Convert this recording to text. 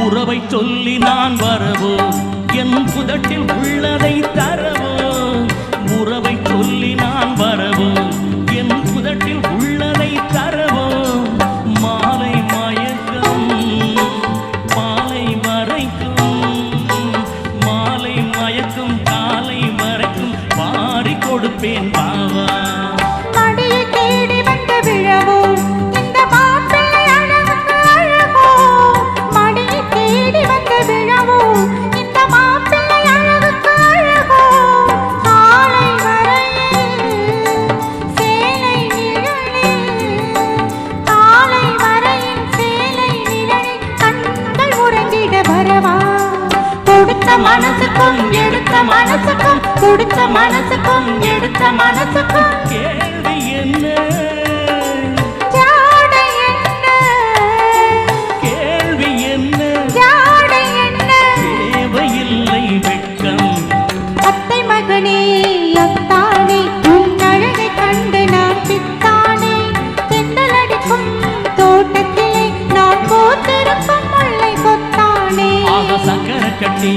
உறவை சொல்லி நான் வரவோ என் புதட்டில் உள்ளதை தரவோ உறவை சொல்லி நான் வரவோ என் புதட்டில் உள்ளதை தரவோ மாலை மயக்கம் மாலை மயக்கும் காலை மறைக்கும் பாடி கொடுப்பேன் பாவா மடியை தேடி வந்த விழவோ இந்த மாப்பிள்ளை அழகுக்கு அழகோ மடியை தேடி வந்த விழவோ இந்த மாப்பிள்ளை அழகுக்கு அழகோ காலை வரையில் சேலை நிழலில் காலை வரையில் சேலை நிழலில் கண்கள் உறங்கிட வரவா கொடுத்த மனசுக்கும் எடுத்த மனசுக்கும் கொடுத்த மனசுக்கும் எடுத்த மனசுக்கும் கேள்வி என்ன ஜாடை என்ன கேள்வி என்ன ஜாடை என்ன தேவையில்லை வெட்கம் அத்தை மகனே அத்தானே உன் அழகை கண்டு நான் பித்தானே தென்றல் அடிக்கும் தோட்டத்திலே நான் போத்திருக்கும் முல்லை கொத்தானே ஆக சக்கர கட்டி